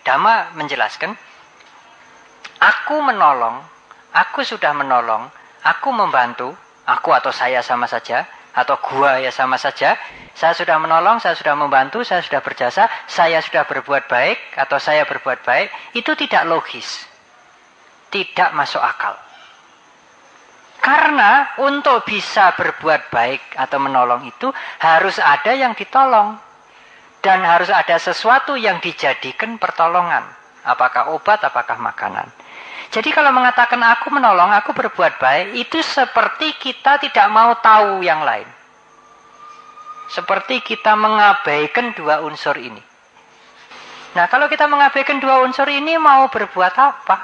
Dhamma menjelaskan, aku menolong, aku sudah menolong, aku membantu, aku atau saya sama saja, atau gua ya sama saja. Saya sudah menolong, saya sudah membantu, saya sudah berjasa, saya sudah berbuat baik, atau saya berbuat baik. Itu tidak logis. Tidak masuk akal. Karena untuk bisa berbuat baik atau menolong itu harus ada yang ditolong. Dan harus ada sesuatu yang dijadikan pertolongan. Apakah obat, apakah makanan. Jadi kalau mengatakan aku menolong, aku berbuat baik, itu seperti kita tidak mau tahu yang lain. Seperti kita mengabaikan dua unsur ini. Nah, kalau kita mengabaikan dua unsur ini, mau berbuat apa?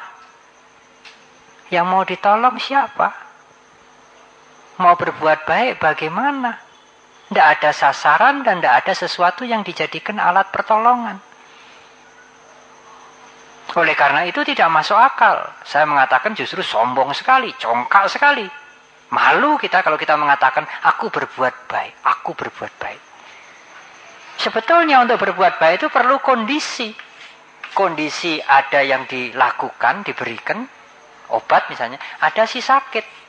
Yang mau ditolong siapa? Mau berbuat baik bagaimana? Tidak ada sasaran dan tidak ada sesuatu yang dijadikan alat pertolongan. Oleh karena itu tidak masuk akal. Saya mengatakan justru sombong sekali, congkak sekali. Malu kita kalau kita mengatakan aku berbuat baik, aku berbuat baik. Sebetulnya untuk berbuat baik itu perlu kondisi. Kondisi ada yang dilakukan, diberikan, obat misalnya, ada si sakit.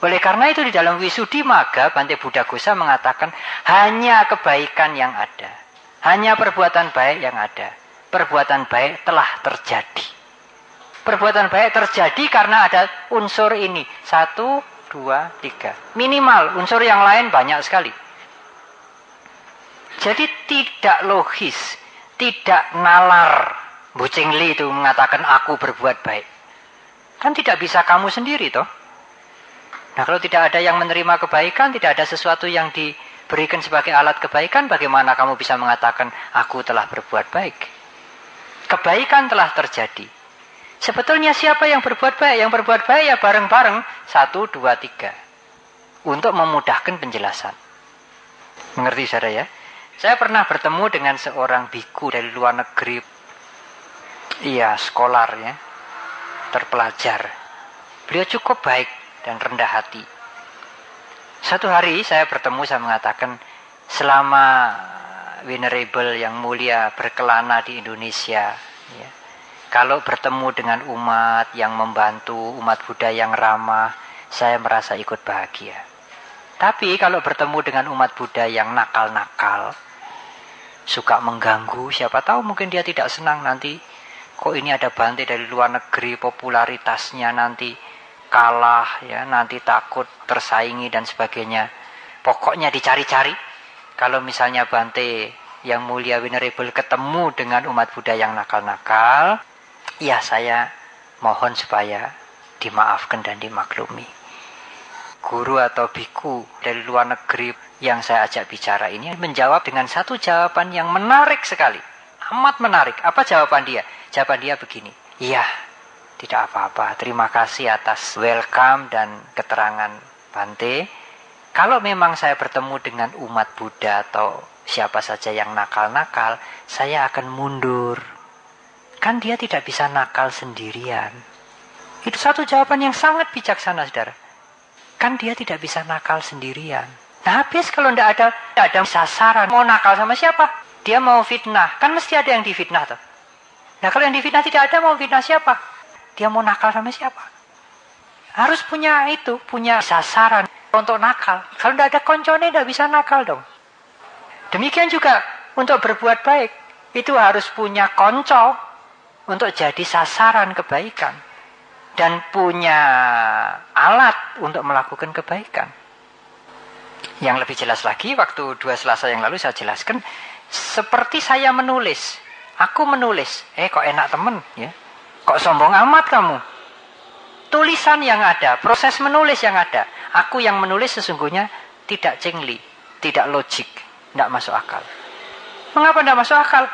Oleh karena itu di dalam Wisudimagga, Bante Buddha Ghosa mengatakan hanya kebaikan yang ada. Hanya perbuatan baik yang ada. Perbuatan baik telah terjadi. Perbuatan baik terjadi karena ada unsur ini. 1, 2, 3. Minimal, unsur yang lain banyak sekali. Jadi tidak logis, tidak nalar. Bu Ching Li itu mengatakan aku berbuat baik. Kan tidak bisa kamu sendiri toh. Nah kalau tidak ada yang menerima kebaikan, tidak ada sesuatu yang diberikan sebagai alat kebaikan, bagaimana kamu bisa mengatakan aku telah berbuat baik? Kebaikan telah terjadi. Sebetulnya siapa yang berbuat baik? Yang berbuat baik ya bareng-bareng. 1, 2, 3. Untuk memudahkan penjelasan. Mengerti saudara ya? Saya pernah bertemu dengan seorang biku dari luar negeri. Iya, skolar ya. Terpelajar. Beliau cukup baik dan rendah hati. Satu hari saya bertemu, saya mengatakan, selama Venerable yang mulia berkelana di Indonesia, ya, kalau bertemu dengan umat yang membantu, umat Buddha yang ramah, saya merasa ikut bahagia. Tapi kalau bertemu dengan umat Buddha yang nakal-nakal, suka mengganggu, siapa tahu mungkin dia tidak senang nanti, kok ini ada Bante dari luar negeri, popularitasnya nanti kalah, ya, nanti takut tersaingi dan sebagainya. Pokoknya dicari-cari. Kalau misalnya Bante yang mulia Venerable ketemu dengan umat Buddha yang nakal-nakal, ya saya mohon supaya dimaafkan dan dimaklumi. Guru atau biku dari luar negeri yang saya ajak bicara ini menjawab dengan satu jawaban yang menarik sekali. Amat menarik. Apa jawaban dia? Jawaban dia begini. Iya, tidak apa-apa. Terima kasih atas welcome dan keterangan Bante. Kalau memang saya bertemu dengan umat Buddha atau siapa saja yang nakal-nakal, saya akan mundur. Kan dia tidak bisa nakal sendirian. Itu satu jawaban yang sangat bijaksana, saudara. Kan dia tidak bisa nakal sendirian. Nah, habis kalau tidak ada sasaran, mau nakal sama siapa? Dia mau fitnah. Kan mesti ada yang difitnah tuh. Nah, kalau yang difitnah tidak ada, mau fitnah siapa? Dia mau nakal sama siapa? Harus punya itu, punya sasaran untuk nakal. Kalau tidak ada koncone, tidak bisa nakal dong. Demikian juga untuk berbuat baik. Itu harus punya konco untuk jadi sasaran kebaikan. Dan punya alat untuk melakukan kebaikan. Yang lebih jelas lagi, waktu 2 Selasa yang lalu saya jelaskan, seperti saya menulis. Aku menulis. Kok enak temen, ya? Kok sombong amat kamu? Tulisan yang ada, proses menulis yang ada. Aku yang menulis sesungguhnya tidak cengli, tidak logik, tidak masuk akal. Mengapa tidak masuk akal?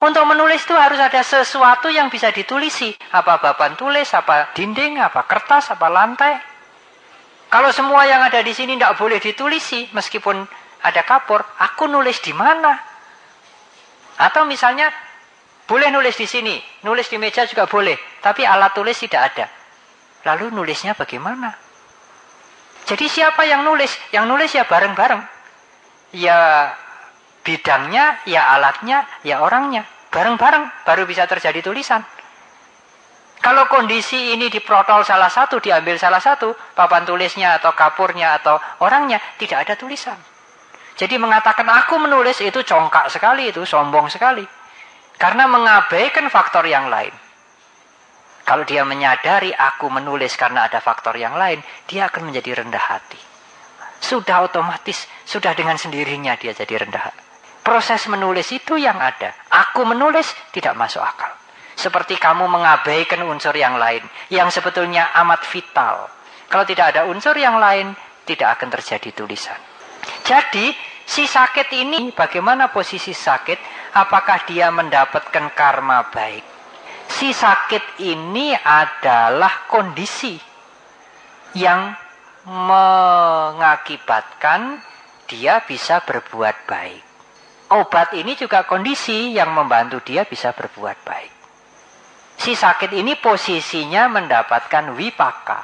Untuk menulis itu harus ada sesuatu yang bisa ditulisi. Apa papan tulis, apa dinding, apa kertas, apa lantai. Kalau semua yang ada di sini tidak boleh ditulisi, meskipun ada kapur, aku nulis di mana? Atau misalnya, boleh nulis di sini, nulis di meja juga boleh, tapi alat tulis tidak ada. Lalu nulisnya bagaimana? Jadi siapa yang nulis? Yang nulis ya bareng-bareng. Ya Bidangnya, ya alatnya, ya orangnya. Bareng-bareng baru bisa terjadi tulisan. Kalau kondisi ini diprotol salah satu, diambil salah satu, papan tulisnya atau kapurnya atau orangnya, tidak ada tulisan. Jadi mengatakan aku menulis itu congkak sekali, itu sombong sekali. Karena mengabaikan faktor yang lain. Kalau dia menyadari aku menulis karena ada faktor yang lain, dia akan menjadi rendah hati. Sudah otomatis, sudah dengan sendirinya dia jadi rendah hati. Proses menulis itu yang ada. Aku menulis tidak masuk akal. Seperti kamu mengabaikan unsur yang lain, yang sebetulnya amat vital. Kalau tidak ada unsur yang lain, tidak akan terjadi tulisan. Jadi, si sakit ini, bagaimana posisi sakit? Apakah dia mendapatkan karma baik? Si sakit ini adalah kondisi yang mengakibatkan dia bisa berbuat baik. Obat ini juga kondisi yang membantu dia bisa berbuat baik. Si sakit ini posisinya mendapatkan wipaka,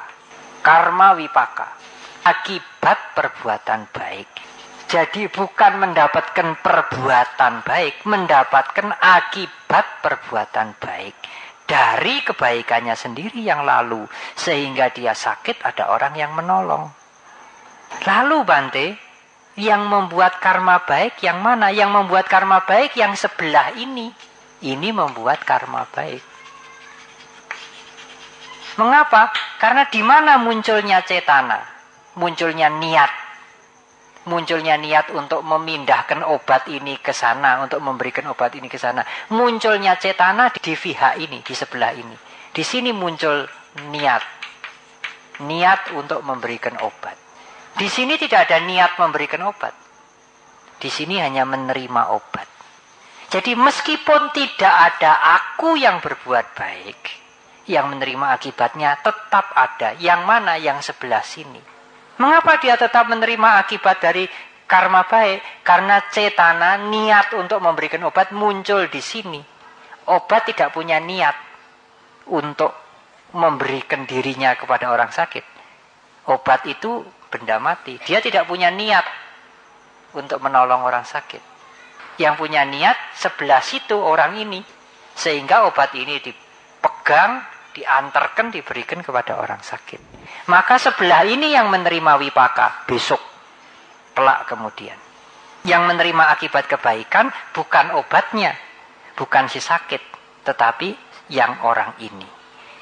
karma wipaka, akibat perbuatan baik. Jadi bukan mendapatkan perbuatan baik, mendapatkan akibat perbuatan baik. Dari kebaikannya sendiri yang lalu, sehingga dia sakit ada orang yang menolong. Lalu Bante, yang membuat karma baik yang mana? Yang membuat karma baik yang sebelah ini. Ini membuat karma baik. Mengapa? Karena di mana munculnya cetana, munculnya niat. Munculnya niat untuk memindahkan obat ini ke sana, untuk memberikan obat ini ke sana. Munculnya cetana di pihak ini, di sebelah ini. Di sini muncul niat. Niat untuk memberikan obat. Di sini tidak ada niat memberikan obat. Di sini hanya menerima obat. Jadi meskipun tidak ada aku yang berbuat baik, yang menerima akibatnya tetap ada. Yang mana? Yang sebelah sini. Mengapa dia tetap menerima akibat dari karma baik? Karena cetana, niat untuk memberikan obat muncul di sini. Obat tidak punya niat untuk memberikan dirinya kepada orang sakit. Obat itu benda mati. Dia tidak punya niat untuk menolong orang sakit. Yang punya niat sebelah situ orang ini. Sehingga obat ini dipegang, diantarkan, diberikan kepada orang sakit. Maka sebelah ini yang menerima wipaka besok, kelak kemudian. Yang menerima akibat kebaikan bukan obatnya, bukan si sakit, tetapi yang orang ini.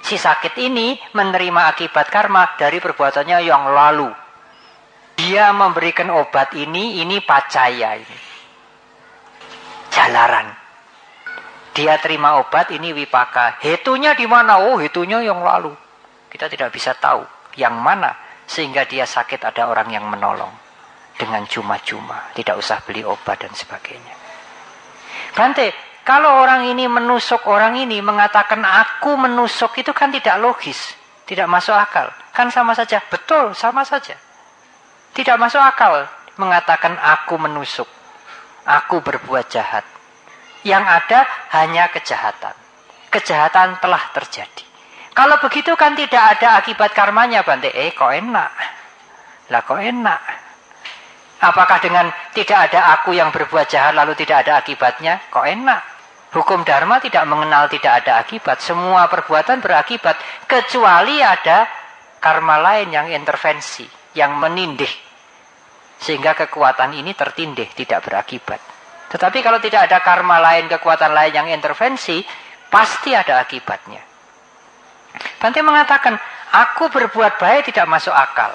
Si sakit ini menerima akibat karma dari perbuatannya yang lalu. Dia memberikan obat ini pacaya ini. Jalaran. Dia terima obat ini wipaka. Hetunya di mana? Oh, hetunya yang lalu. Kita tidak bisa tahu yang mana sehingga dia sakit ada orang yang menolong dengan cuma-cuma, tidak usah beli obat dan sebagainya. Bante, kalau orang ini menusuk orang ini, mengatakan aku menusuk itu kan tidak logis, tidak masuk akal. Kan sama saja, betul sama saja. Tidak masuk akal mengatakan aku menusuk, aku berbuat jahat. Yang ada hanya kejahatan. Kejahatan telah terjadi. Kalau begitu kan tidak ada akibat karmanya, Bante. Kok enak? Lah kok enak? Apakah dengan tidak ada aku yang berbuat jahat lalu tidak ada akibatnya? Kok enak? Hukum Dharma tidak mengenal tidak ada akibat. Semua perbuatan berakibat. Kecuali ada karma lain yang intervensi, yang menindih. Sehingga kekuatan ini tertindih, tidak berakibat. Tetapi kalau tidak ada karma lain, kekuatan lain yang intervensi, pasti ada akibatnya. Bante mengatakan, aku berbuat baik tidak masuk akal.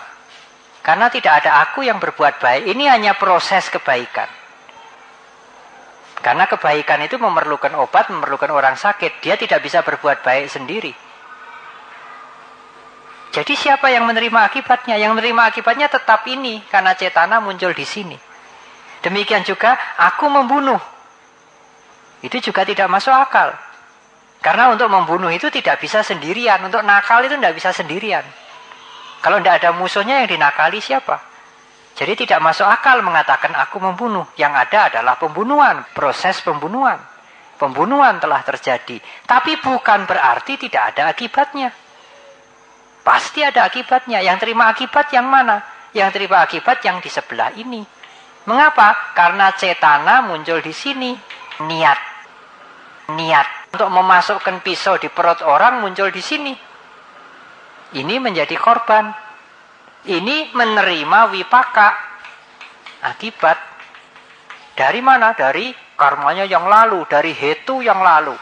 Karena tidak ada aku yang berbuat baik. Ini hanya proses kebaikan. Karena kebaikan itu memerlukan obat, memerlukan orang sakit. Dia tidak bisa berbuat baik sendiri. Jadi siapa yang menerima akibatnya? Yang menerima akibatnya tetap ini. Karena cetana muncul di sini. Demikian juga aku membunuh. Itu juga tidak masuk akal. Karena untuk membunuh itu tidak bisa sendirian. Untuk nakal itu tidak bisa sendirian. Kalau tidak ada musuhnya yang dinakali siapa? Jadi tidak masuk akal mengatakan aku membunuh. Yang ada adalah pembunuhan. Proses pembunuhan. Pembunuhan telah terjadi. Tapi bukan berarti tidak ada akibatnya. Pasti ada akibatnya. Yang terima akibat yang mana? Yang terima akibat yang di sebelah ini. Mengapa? Karena cetana muncul di sini. Niat untuk memasukkan pisau di perut orang muncul di sini. Ini menjadi korban. Ini menerima wipaka. Akibat. Dari mana? Dari karmanya yang lalu. Dari hetu yang lalu.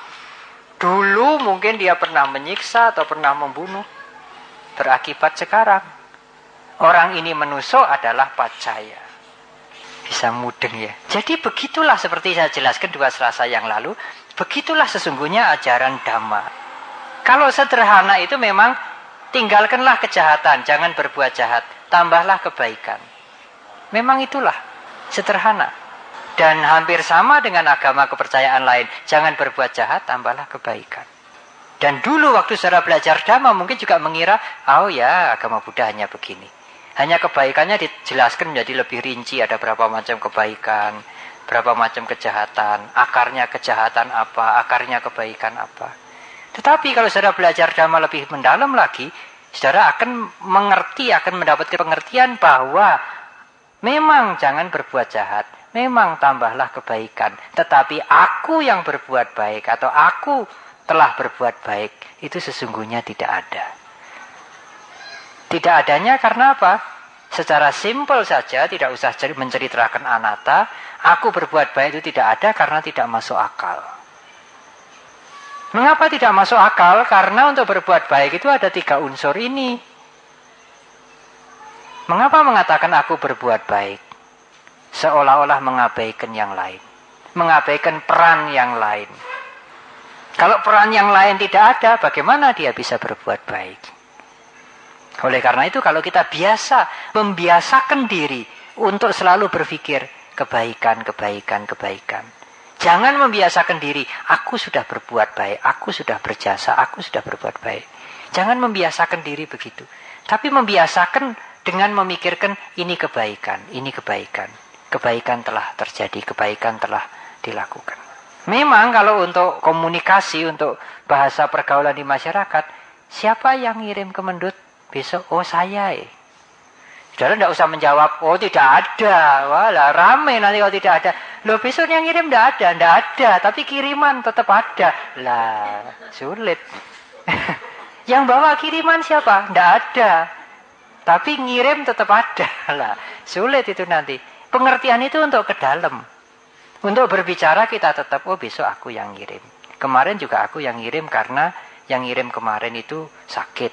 Dulu mungkin dia pernah menyiksa atau pernah membunuh. Berakibat sekarang. Orang ini menusuk adalah pacaya. Bisa mudeng ya. Jadi begitulah seperti saya jelaskan 2 Selasa yang lalu. Begitulah sesungguhnya ajaran Dhamma. Kalau sederhana itu memang tinggalkanlah kejahatan. Jangan berbuat jahat. Tambahlah kebaikan. Memang itulah sederhana. Dan hampir sama dengan agama kepercayaan lain. Jangan berbuat jahat, tambahlah kebaikan. Dan dulu waktu saudara belajar Dhamma mungkin juga mengira, oh ya agama Buddha hanya begini. Hanya kebaikannya dijelaskan menjadi lebih rinci. Ada berapa macam kebaikan, berapa macam kejahatan. Akarnya kejahatan apa, akarnya kebaikan apa. Tetapi kalau saudara belajar Dhamma lebih mendalam lagi, saudara akan mengerti, akan mendapatkan pengertian bahwa memang jangan berbuat jahat. Memang tambahlah kebaikan. Tetapi aku yang berbuat baik atau aku telah berbuat baik, itu sesungguhnya tidak ada. Tidak adanya karena apa? Secara simpel saja, tidak usah menceritakan anatta. Aku berbuat baik itu tidak ada karena tidak masuk akal. Mengapa tidak masuk akal? Karena untuk berbuat baik itu ada 3 unsur ini. Mengapa mengatakan aku berbuat baik? Seolah-olah mengabaikan yang lain. Mengabaikan peran yang lain. Kalau peran yang lain tidak ada, bagaimana dia bisa berbuat baik? Oleh karena itu, kalau kita membiasakan diri untuk selalu berpikir kebaikan. Jangan membiasakan diri, aku sudah berbuat baik, aku sudah berjasa, aku sudah berbuat baik. Jangan membiasakan diri begitu. Tapi membiasakan dengan memikirkan ini kebaikan. Kebaikan telah terjadi, kebaikan telah dilakukan. Memang kalau untuk komunikasi, untuk bahasa pergaulan di masyarakat, siapa yang ngirim ke Mendut besok? Oh saya. Saudara tidak usah menjawab, oh tidak ada. Walah rame nanti kalau tidak ada. Loh besok yang ngirim tidak ada. Tapi kiriman tetap ada. Lah sulit. Yang bawa kiriman siapa? Tidak ada. Tapi ngirim tetap ada. Lah sulit itu nanti. Pengertian itu untuk ke dalam. Untuk berbicara kita tetap, oh besok aku yang ngirim. Kemarin juga aku yang ngirim karena yang ngirim kemarin itu sakit.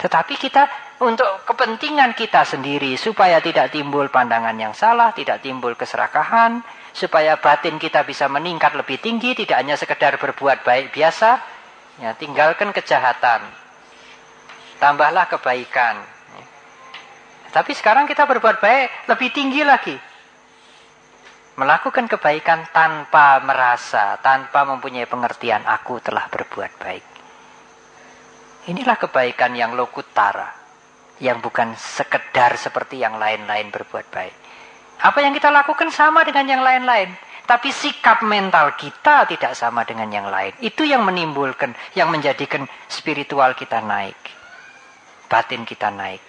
Tetapi kita untuk kepentingan kita sendiri, supaya tidak timbul pandangan yang salah, tidak timbul keserakahan, supaya batin kita bisa meningkat lebih tinggi, tidak hanya sekedar berbuat baik biasa, ya, tinggalkan kejahatan. Tambahlah kebaikan. Tapi sekarang kita berbuat baik lebih tinggi lagi. Melakukan kebaikan tanpa merasa, tanpa mempunyai pengertian aku telah berbuat baik. Inilah kebaikan yang lokutara, yang bukan sekedar seperti yang lain-lain berbuat baik. Apa yang kita lakukan sama dengan yang lain-lain, tapi sikap mental kita tidak sama dengan yang lain. Itu yang menimbulkan, yang menjadikan spiritual kita naik, batin kita naik.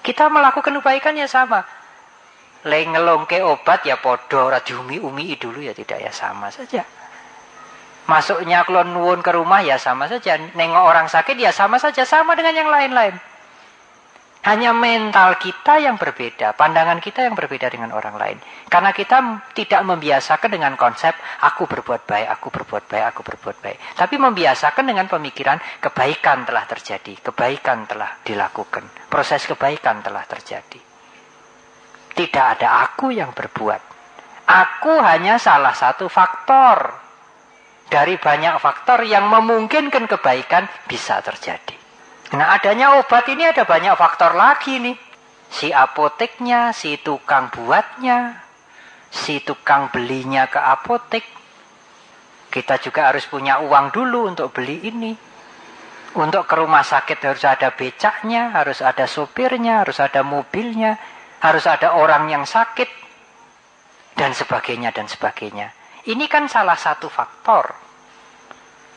Kita melakukan kebaikan ya sama. Ngelongke obat ya podo, ora diumi-umi dulu ya tidak, ya sama saja. Masuknya klon nuwun ke rumah ya sama saja. Nengok orang sakit ya sama saja, sama dengan yang lain-lain. Hanya mental kita yang berbeda, pandangan kita yang berbeda dengan orang lain. Karena kita tidak membiasakan dengan konsep aku berbuat baik, aku berbuat baik, aku berbuat baik. Tapi membiasakan dengan pemikiran kebaikan telah terjadi, kebaikan telah dilakukan, proses kebaikan telah terjadi. Tidak ada aku yang berbuat. Aku hanya salah satu faktor dari banyak faktor yang memungkinkan kebaikan bisa terjadi. Nah, adanya obat ini ada banyak faktor lagi nih. Si apoteknya, si tukang buatnya, si tukang belinya ke apotek. Kita juga harus punya uang dulu untuk beli ini. Untuk ke rumah sakit harus ada becaknya, harus ada sopirnya, harus ada mobilnya, harus ada orang yang sakit, dan sebagainya, dan sebagainya. Ini kan salah satu faktor.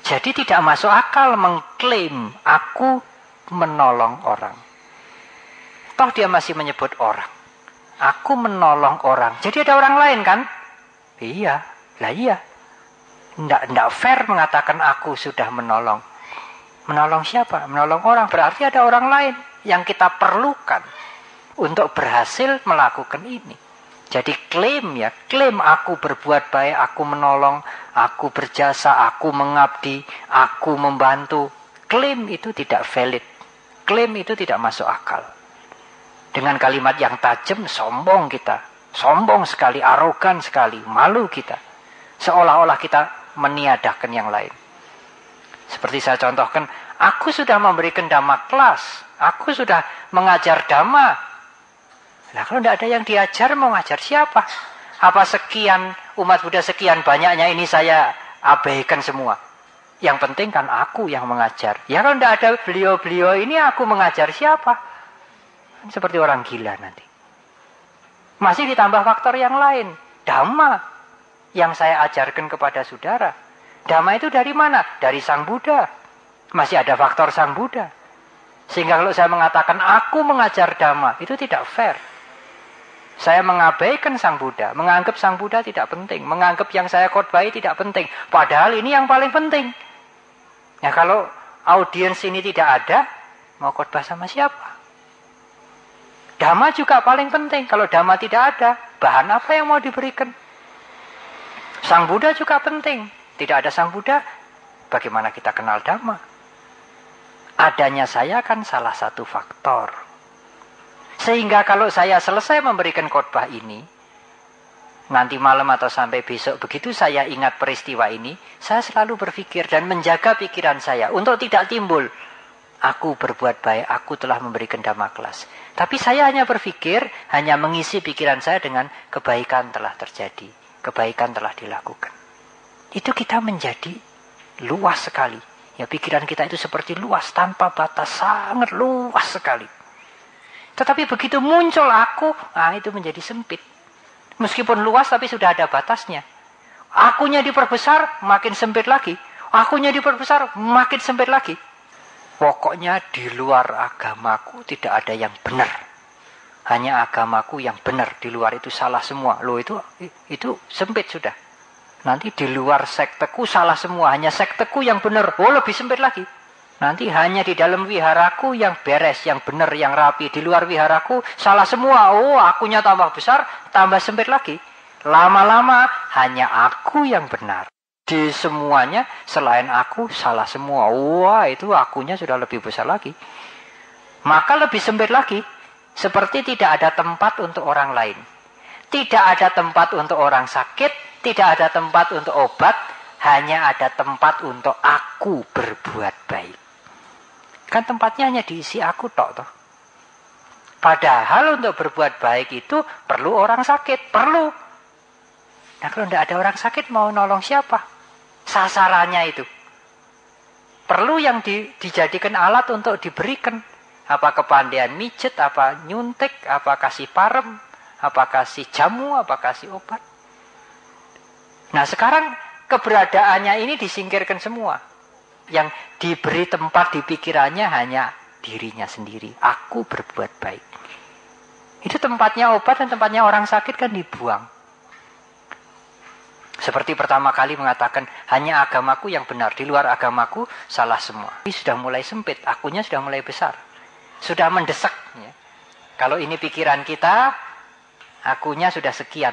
Jadi tidak masuk akal mengklaim aku menolong orang. Toh dia masih menyebut orang. Aku menolong orang. Jadi ada orang lain kan? Iya, lah iya. Nggak fair mengatakan aku sudah menolong. Menolong siapa? Menolong orang. Berarti ada orang lain yang kita perlukan untuk berhasil melakukan ini. Jadi klaim aku berbuat baik, aku menolong, aku berjasa, aku mengabdi, aku membantu. Klaim itu tidak valid. Klaim itu tidak masuk akal. Dengan kalimat yang tajam, sombong kita. Sombong sekali, arogan sekali, malu kita. Seolah-olah kita meniadakan yang lain. Seperti saya contohkan, aku sudah memberikan dhamma kelas. Aku sudah mengajar dhamma. Nah kalau tidak ada yang diajar, mau ngajar siapa? Apa sekian umat Buddha sekian banyaknya ini saya abaikan semua? Yang penting kan aku yang mengajar. Ya kalau tidak ada beliau-beliau ini, aku mengajar siapa? Seperti orang gila nanti. Masih ditambah faktor yang lain. Dhamma yang saya ajarkan kepada saudara. Dhamma itu dari mana? Dari Sang Buddha. Masih ada faktor Sang Buddha. Sehingga kalau saya mengatakan aku mengajar Dhamma, itu tidak fair. Saya mengabaikan Sang Buddha, menganggap Sang Buddha tidak penting, menganggap yang saya khotbahi tidak penting. Padahal ini yang paling penting. Ya kalau audiens ini tidak ada, mau khotbah sama siapa? Dhamma juga paling penting. Kalau Dhamma tidak ada, bahan apa yang mau diberikan? Sang Buddha juga penting. Tidak ada Sang Buddha, bagaimana kita kenal Dhamma? Adanya saya kan salah satu faktor. Sehingga kalau saya selesai memberikan khotbah ini, nanti malam atau sampai besok, begitu saya ingat peristiwa ini, saya selalu berpikir dan menjaga pikiran saya untuk tidak timbul, aku berbuat baik, aku telah memberikan dhamma kelas. Tapi saya hanya berpikir, hanya mengisi pikiran saya dengan kebaikan telah terjadi, kebaikan telah dilakukan. Itu kita menjadi luas sekali. Ya, pikiran kita itu seperti luas, tanpa batas, sangat luas sekali. Tetapi begitu muncul aku, itu menjadi sempit. Meskipun luas tapi sudah ada batasnya. Akunya diperbesar, makin sempit lagi. Akunya diperbesar, makin sempit lagi. Pokoknya di luar agamaku tidak ada yang benar. Hanya agamaku yang benar. Di luar itu salah semua. Loh itu sempit sudah. Nanti di luar sekteku salah semua. Hanya sekteku yang benar. Oh lebih sempit lagi. Nanti hanya di dalam wiharaku yang beres, yang benar, yang rapi. Di luar wiharaku salah semua. Oh, akunya tambah besar, tambah sempit lagi. Lama-lama hanya aku yang benar. Di semuanya selain aku salah semua. Wah, itu akunya sudah lebih besar lagi. Maka lebih sempit lagi. Seperti tidak ada tempat untuk orang lain. Tidak ada tempat untuk orang sakit. Tidak ada tempat untuk obat. Hanya ada tempat untuk aku berbuat baik. Kan tempatnya hanya diisi aku tok toh. Padahal untuk berbuat baik itu perlu orang sakit, perlu. Nah kalau tidak ada orang sakit mau nolong siapa? Sasarannya itu. Perlu yang dijadikan alat untuk diberikan. Apa kepandaian mijet, apa nyuntik, apa kasih parem, apa kasih jamu, apa kasih obat. Nah sekarang keberadaannya ini disingkirkan semua. Yang diberi tempat di pikirannya hanya dirinya sendiri. Aku berbuat baik. Itu tempatnya obat dan tempatnya orang sakit kan dibuang. Seperti pertama kali mengatakan hanya agamaku yang benar. Di luar agamaku salah semua. Ini sudah mulai sempit. Akunya sudah mulai besar. Sudah mendesak. Ya. Kalau ini pikiran kita, akunya sudah sekian.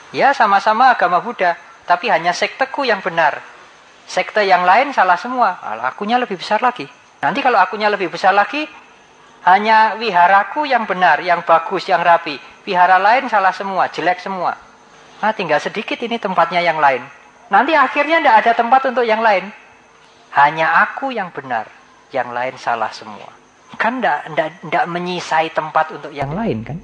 Ya sama-sama agama Buddha. Tapi hanya sekteku yang benar. Sekte yang lain salah semua. Akunya lebih besar lagi. Nanti kalau akunya lebih besar lagi, hanya wiharaku yang benar, yang bagus, yang rapi. Wihara lain salah semua, jelek semua. Nah tinggal sedikit ini tempatnya yang lain. Nanti akhirnya tidak ada tempat untuk yang lain. Hanya aku yang benar, yang lain salah semua. Kan tidak menyisai tempat untuk yang lain kan.